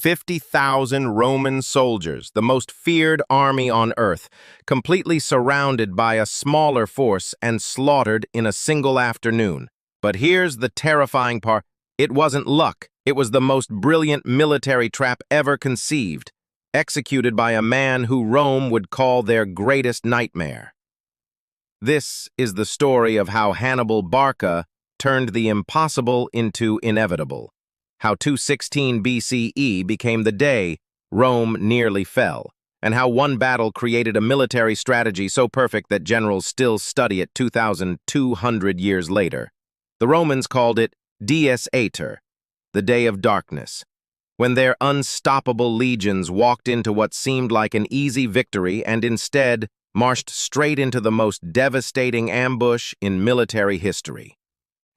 50,000 Roman soldiers, the most feared army on earth, completely surrounded by a smaller force and slaughtered in a single afternoon. But here's the terrifying part. It wasn't luck. It was the most brilliant military trap ever conceived, executed by a man who Rome would call their greatest nightmare. This is the story of how Hannibal Barca turned the impossible into inevitable, how 216 BCE became the day Rome nearly fell, and how one battle created a military strategy so perfect that generals still study it 2,200 years later. The Romans called it Dies Iter, the Day of Darkness, when their unstoppable legions walked into what seemed like an easy victory and instead marched straight into the most devastating ambush in military history.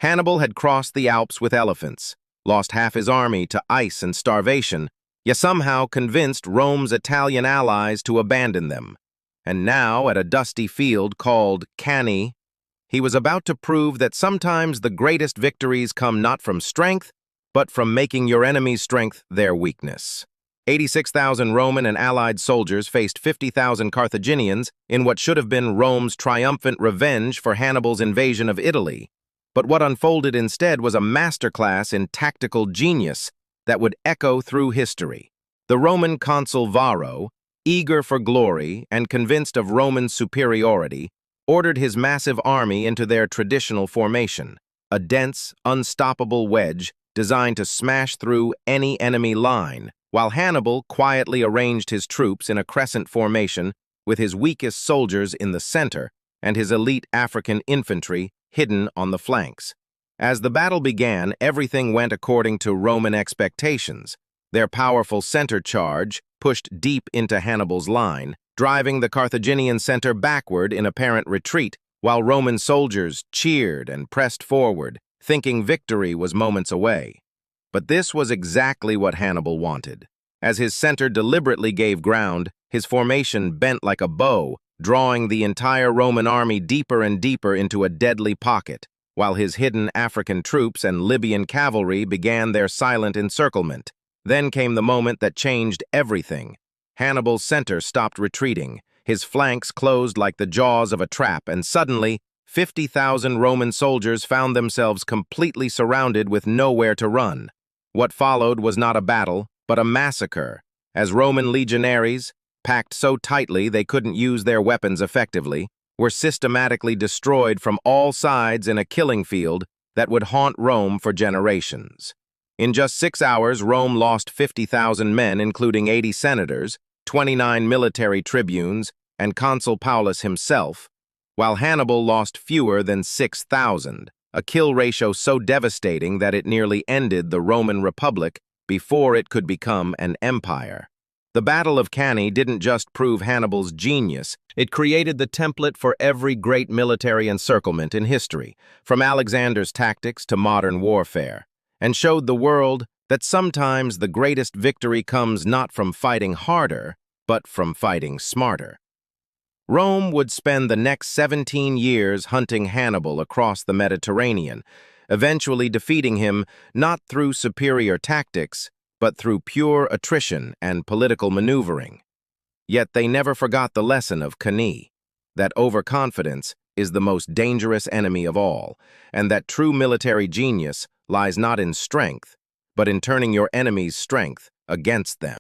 Hannibal had crossed the Alps with elephants, lost half his army to ice and starvation, yet somehow convinced Rome's Italian allies to abandon them. And now, at a dusty field called Cannae, he was about to prove that sometimes the greatest victories come not from strength, but from making your enemy's strength their weakness. 86,000 Roman and allied soldiers faced 50,000 Carthaginians in what should have been Rome's triumphant revenge for Hannibal's invasion of Italy. But what unfolded instead was a masterclass in tactical genius that would echo through history. The Roman consul Varro, eager for glory and convinced of Roman superiority, ordered his massive army into their traditional formation, a dense, unstoppable wedge designed to smash through any enemy line, while Hannibal quietly arranged his troops in a crescent formation with his weakest soldiers in the center and his elite African infantry hidden on the flanks. As the battle began, everything went according to Roman expectations. Their powerful center charge pushed deep into Hannibal's line, driving the Carthaginian center backward in apparent retreat, while Roman soldiers cheered and pressed forward, thinking victory was moments away. But this was exactly what Hannibal wanted. As his center deliberately gave ground, his formation bent like a bow, drawing the entire Roman army deeper and deeper into a deadly pocket, while his hidden African troops and Libyan cavalry began their silent encirclement. Then came the moment that changed everything. Hannibal's center stopped retreating, his flanks closed like the jaws of a trap, and suddenly 50,000 Roman soldiers found themselves completely surrounded with nowhere to run. What followed was not a battle, but a massacre, as Roman legionaries, packed so tightly they couldn't use their weapons effectively, were systematically destroyed from all sides in a killing field that would haunt Rome for generations. In just 6 hours, Rome lost 50,000 men, including 80 senators, 29 military tribunes, and Consul Paullus himself, while Hannibal lost fewer than 6,000, a kill ratio so devastating that it nearly ended the Roman Republic before it could become an empire. The Battle of Cannae didn't just prove Hannibal's genius, it created the template for every great military encirclement in history, from Alexander's tactics to modern warfare, and showed the world that sometimes the greatest victory comes not from fighting harder, but from fighting smarter. Rome would spend the next 17 years hunting Hannibal across the Mediterranean, eventually defeating him not through superior tactics, but through pure attrition and political maneuvering. Yet they never forgot the lesson of Cannae, that overconfidence is the most dangerous enemy of all, and that true military genius lies not in strength, but in turning your enemy's strength against them.